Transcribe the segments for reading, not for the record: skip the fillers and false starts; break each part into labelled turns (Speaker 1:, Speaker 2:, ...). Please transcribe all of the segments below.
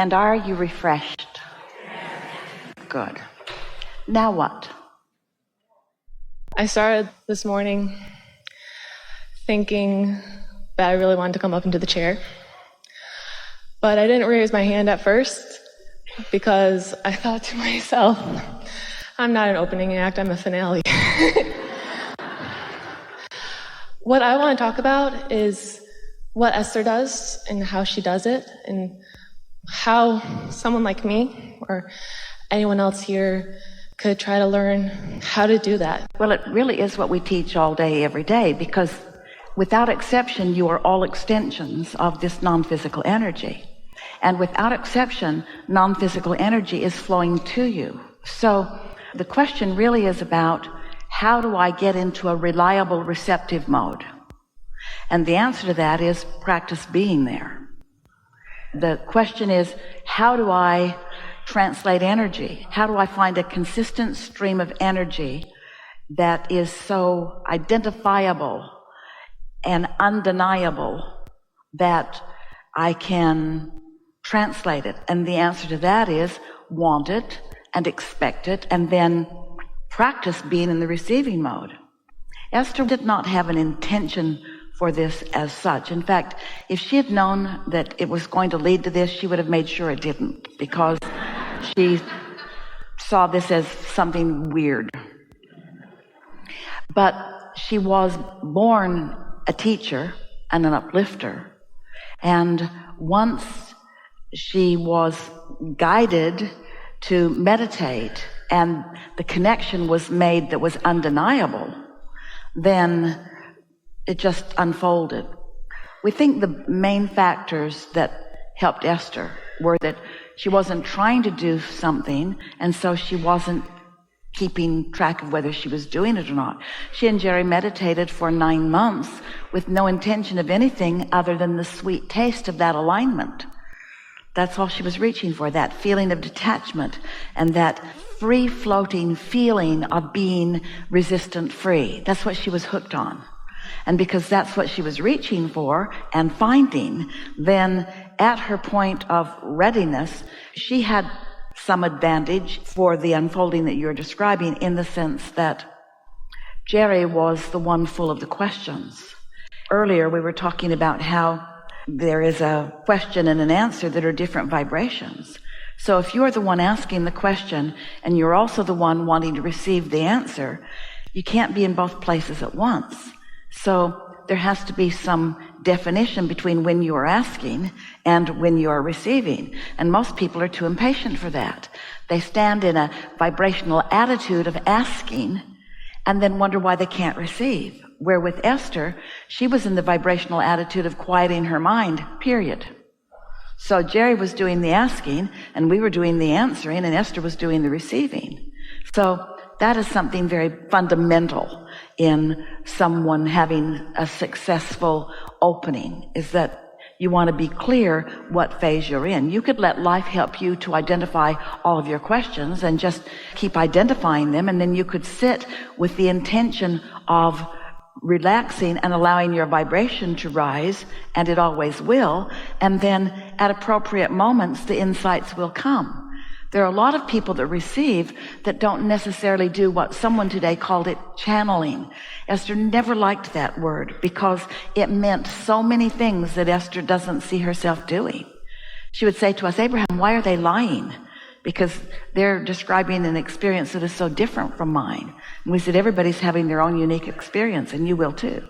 Speaker 1: And are you refreshed? Good. Now what?
Speaker 2: I started this morning thinking that I really wanted to come up into the chair. But I didn't raise my hand at first because I thought to myself, I'm not an opening act, I'm a finale. What I want to talk about is what Esther does and how she does it, and how someone like me or anyone else here could try to learn how to do that.
Speaker 1: Well, it really is what we teach all day, every day, because without exception, you are all extensions of this non-physical energy. And without exception, non-physical energy is flowing to you. So the question really is about, how do I get into a reliable receptive mode? And the answer to that is practice being there. The question is, how do I translate energy? How do I find a consistent stream of energy that is so identifiable and undeniable that I can translate it? And the answer to that is want it and expect it, and then practice being in the receiving mode. Esther did not have an intention for this as such. In fact, if she had known that it was going to lead to this, she would have made sure it didn't, because she saw this as something weird. But she was born a teacher and an uplifter. And once she was guided to meditate and the connection was made that was undeniable, then it just unfolded. We think the main factors that helped Esther were that she wasn't trying to do something, and so she wasn't keeping track of whether she was doing it or not. She and Jerry meditated for 9 months with no intention of anything other than the sweet taste of that alignment. That's all she was reaching for, that feeling of detachment and that free-floating feeling of being resistant-free. That's what she was hooked on. And because that's what she was reaching for and finding, then at her point of readiness, she had some advantage for the unfolding that you're describing, in the sense that Jerry was the one full of the questions. Earlier, we were talking about how there is a question and an answer that are different vibrations. So if you're the one asking the question and you're also the one wanting to receive the answer, you can't be in both places at once. So there has to be some definition between when you are asking and when you are receiving. And most people are too impatient for that. They stand in a vibrational attitude of asking and then wonder why they can't receive. Where with Esther, she was in the vibrational attitude of quieting her mind, period. So Jerry was doing the asking and we were doing the answering, and Esther was doing the receiving. So that is something very fundamental in someone having a successful opening, is that you want to be clear what phase you're in. You could let life help you to identify all of your questions and just keep identifying them, and then you could sit with the intention of relaxing and allowing your vibration to rise, and it always will, and then at appropriate moments the insights will come. There are a lot of people that receive that don't necessarily do what someone today called it channeling. Esther never liked that word because it meant so many things that Esther doesn't see herself doing. She would say to us, Abraham, why are they lying? Because they're describing an experience that is so different from mine. And we said, everybody's having their own unique experience, and you will too.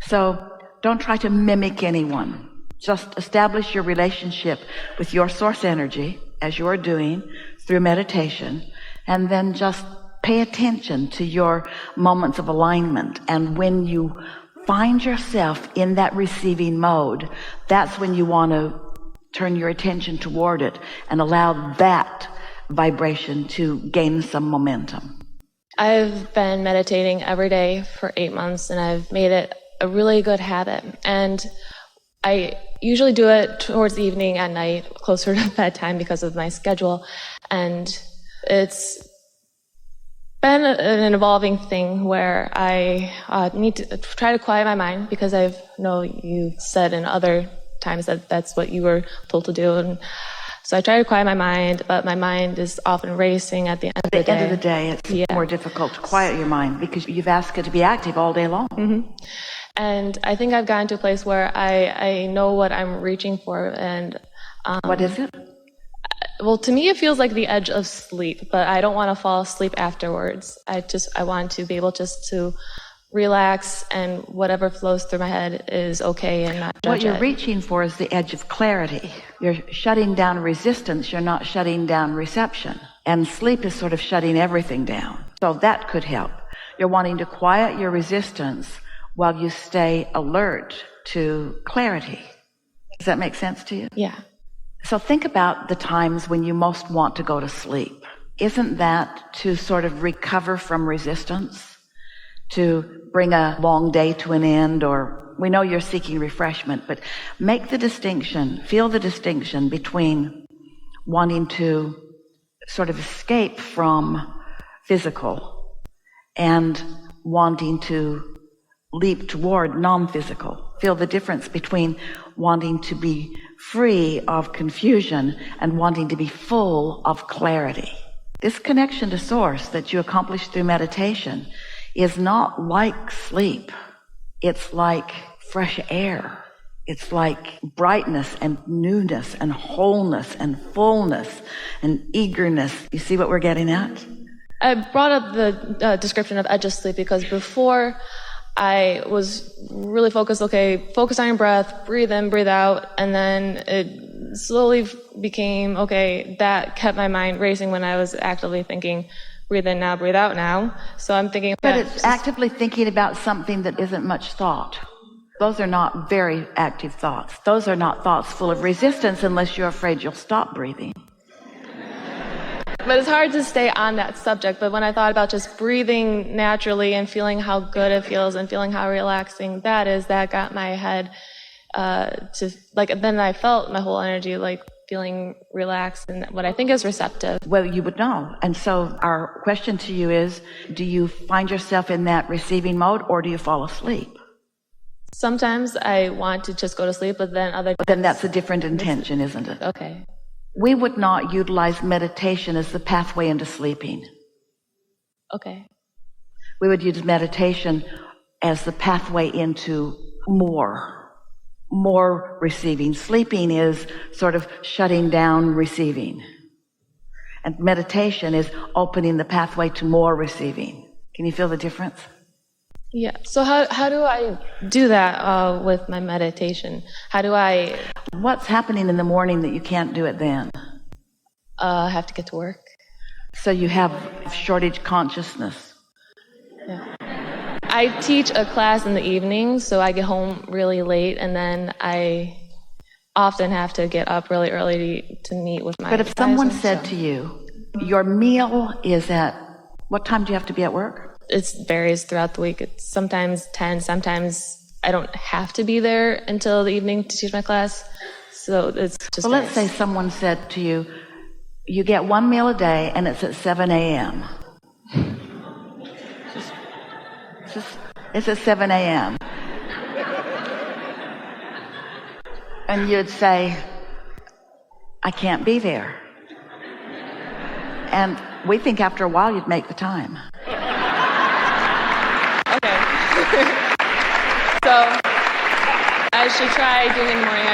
Speaker 1: So don't try to mimic anyone. Just establish your relationship with your source energy, as you're doing through meditation, and then just pay attention to your moments of alignment. And when you find yourself in that receiving mode, that's when you want to turn your attention toward it and allow that vibration to gain some momentum.
Speaker 2: I've been meditating every day for 8 months, and I've made it a really good habit. And I usually do it towards the evening at night, closer to bedtime because of my schedule. And it's been an evolving thing where I need to try to quiet my mind, because I know you said in other times that that's what you were told to do. And So I try to quiet my mind, but my mind is often racing at the end of the day.
Speaker 1: At the end of the day, it's more difficult to quiet your mind because you've asked it to be active all day long.
Speaker 2: Mm-hmm. And I think I've gotten to a place where I know what I'm reaching for. And
Speaker 1: what is it?
Speaker 2: Well, to me, it feels like the edge of sleep, but I don't want to fall asleep afterwards. I want to be able just to relax, and whatever flows through my head is okay and not judge
Speaker 1: What you're
Speaker 2: it.
Speaker 1: reaching for is the edge of clarity. You're shutting down resistance. You're not shutting down reception. And sleep is sort of shutting everything down. So that could help. You're wanting to quiet your resistance while you stay alert to clarity. Does that make sense to you?
Speaker 2: Yeah.
Speaker 1: So think about the times when you most want to go to sleep. Isn't that to sort of recover from resistance? To bring a long day to an end, or we know you're seeking refreshment, but make the distinction, feel the distinction between wanting to sort of escape from physical and wanting to leap toward non-physical. Feel the difference between wanting to be free of confusion and wanting to be full of clarity. This connection to source that you accomplish through meditation is not like sleep. It's like fresh air. It's like brightness and newness and wholeness and fullness and eagerness. You see what we're getting at?
Speaker 2: I brought up the description of edge of sleep because before I was really focused, focus on your breath, breathe in, breathe out, and then it slowly became, that kept my mind racing when I was actively thinking, breathe in now, breathe out now. So I'm thinking...
Speaker 1: But it's actively thinking about something that isn't much thought. Those are not very active thoughts. Those are not thoughts full of resistance unless you're afraid you'll stop breathing.
Speaker 2: But it's hard to stay on that subject. But when I thought about just breathing naturally and feeling how good it feels and feeling how relaxing that is, that got my head then I felt my whole energy feeling relaxed and what I think is receptive.
Speaker 1: Well, you would know. And so our question to you is, do you find yourself in that receiving mode or do you fall asleep?
Speaker 2: Sometimes I want to just go to sleep, but then other times...
Speaker 1: Then that's a different intention, isn't it?
Speaker 2: Okay.
Speaker 1: We would not utilize meditation as the pathway into sleeping.
Speaker 2: Okay.
Speaker 1: We would use meditation as the pathway into more receiving. Sleeping is sort of shutting down receiving. And meditation is opening the pathway to more receiving. Can you feel the difference?
Speaker 2: Yeah. So how do I do that with my meditation? How do I...
Speaker 1: What's happening in the morning that you can't do it then?
Speaker 2: I have to get to work.
Speaker 1: So you have shortage consciousness.
Speaker 2: Yeah. I teach a class in the evening, so I get home really late, and then I often have to get up really early to meet with my...
Speaker 1: But if someone said to you, your meal is at... What time do you have to be at work?
Speaker 2: It varies throughout the week. It's sometimes 10, sometimes I don't have to be there until the evening to teach my class. So it's just...
Speaker 1: Well, let's say someone said to you, you get one meal a day and it's at 7 a.m. It's at 7 a.m. And you'd say, I can't be there. And we think after a while you'd make the time.
Speaker 2: Okay. So I should try doing it in the morning.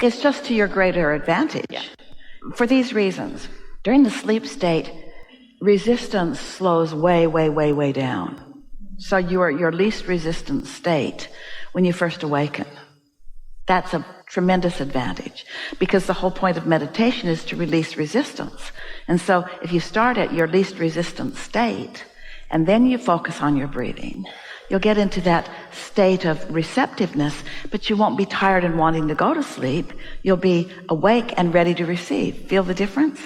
Speaker 1: It's just to your greater advantage.
Speaker 2: Yeah.
Speaker 1: For these reasons, during the sleep state, resistance slows way, way, way, way down. So you are at your least resistant state when you first awaken. That's a tremendous advantage because the whole point of meditation is to release resistance. And so if you start at your least resistant state and then you focus on your breathing, you'll get into that state of receptiveness, but you won't be tired and wanting to go to sleep. You'll be awake and ready to receive. Feel the difference?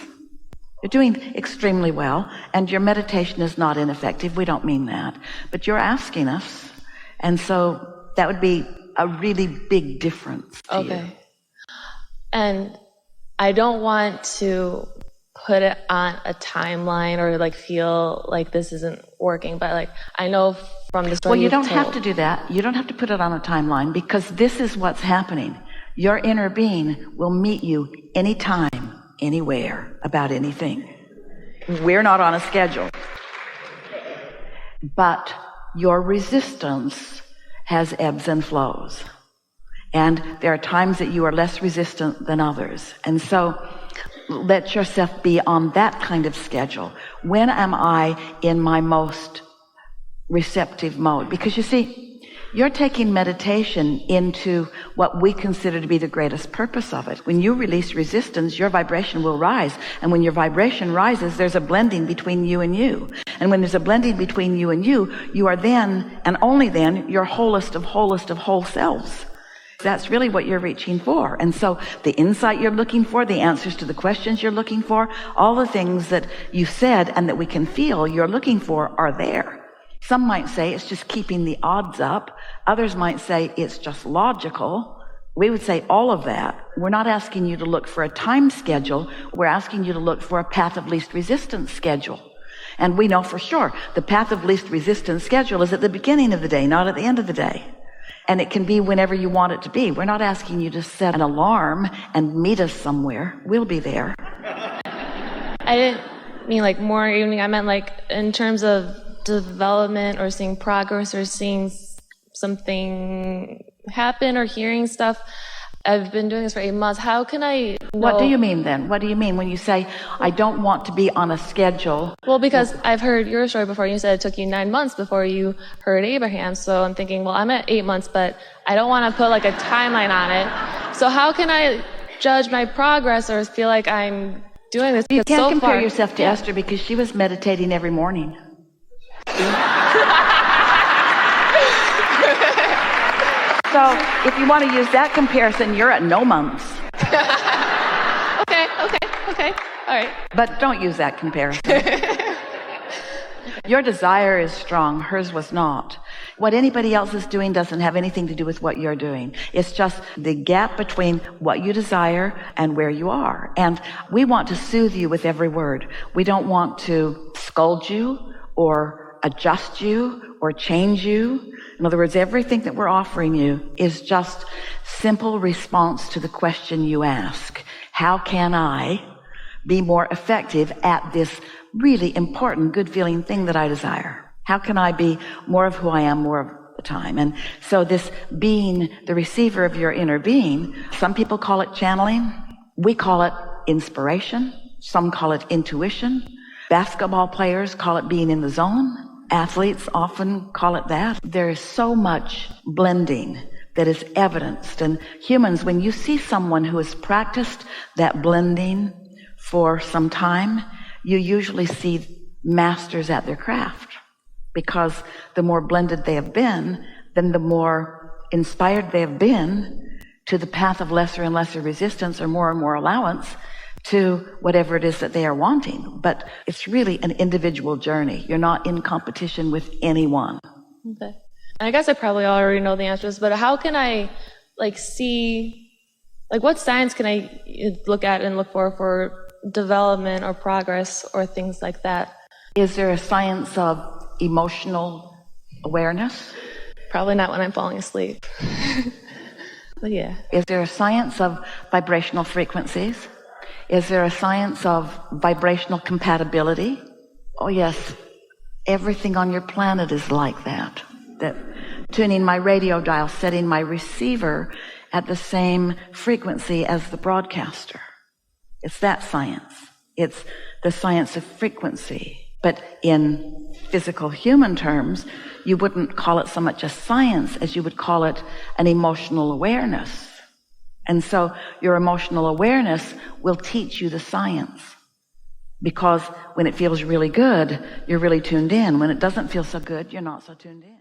Speaker 1: You're doing extremely well, and your meditation is not ineffective. We don't mean that. But you're asking us, and so that would be a really big difference to you.
Speaker 2: Okay. And I don't want to put it on a timeline or feel like this isn't working, but I know from the story.
Speaker 1: Well, you don't have to do that. You don't have to put it on a timeline because this is what's happening. Your inner being will meet you anytime anywhere about anything. We're not on a schedule. But your resistance has ebbs and flows. And there are times that you are less resistant than others. And so let yourself be on that kind of schedule. When am I in my most receptive mode? Because you see, you're taking meditation into what we consider to be the greatest purpose of it. When you release resistance, your vibration will rise. And when your vibration rises, there's a blending between you and you. And when there's a blending between you and you are then, and only then, your wholest of whole selves. That's really what you're reaching for. And so the insight you're looking for, the answers to the questions you're looking for, all the things that you said and that we can feel you're looking for are there. Some might say it's just keeping the odds up. Others might say it's just logical. We would say all of that. We're not asking you to look for a time schedule. We're asking you to look for a path of least resistance schedule. And we know for sure the path of least resistance schedule is at the beginning of the day, not at the end of the day. And it can be whenever you want it to be. We're not asking you to set an alarm and meet us somewhere. We'll be there.
Speaker 2: I didn't mean like more evening. I meant like in terms of development or seeing progress or seeing something happen or hearing stuff. I've been doing this for 8 months. How can I know?
Speaker 1: What do you mean then? What do you mean when you say, I don't want to be on a schedule?
Speaker 2: Well, because I've heard your story before. You said it took you 9 months before you heard Abraham. So I'm thinking, well, I'm at 8 months, but I don't want to put like a timeline on it. So how can I judge my progress or feel like I'm doing this?
Speaker 1: You can't compare yourself to Esther because she was meditating every morning. So if you want to use that comparison, you're at no months.
Speaker 2: Okay. All right.
Speaker 1: But don't use that comparison. Your desire is strong. Hers was not. What anybody else is doing doesn't have anything to do with what you're doing. It's just the gap between what you desire and where you are. And we want to soothe you with every word. We don't want to scold you or adjust you or change you. In other words, everything that we're offering you is just simple response to the question you ask. How can I be more effective at this really important, good-feeling thing that I desire? How can I be more of who I am more of the time? And so this being the receiver of your inner being, some people call it channeling. We call it inspiration. Some call it intuition. Basketball players call it being in the zone. Athletes often call it that. There is so much blending that is evidenced. And humans, when you see someone who has practiced that blending for some time, you usually see masters at their craft. Because the more blended they have been, then the more inspired they have been to the path of lesser and lesser resistance or more allowance to whatever it is that they are wanting. But it's really an individual journey. You're not in competition with anyone.
Speaker 2: Okay. I guess I probably already know the answers, but how can I see, what signs can I look at and look for development or progress or things like that?
Speaker 1: Is there a science of emotional awareness?
Speaker 2: Probably not when I'm falling asleep. But yeah.
Speaker 1: Is there a science of vibrational frequencies? Is there a science of vibrational compatibility? Oh yes, everything on your planet is like that. That tuning my radio dial, setting my receiver at the same frequency as the broadcaster. It's that science. It's the science of frequency. But in physical human terms, you wouldn't call it so much a science as you would call it an emotional awareness. And so your emotional awareness will teach you the science. Because when it feels really good, you're really tuned in. When it doesn't feel so good, you're not so tuned in.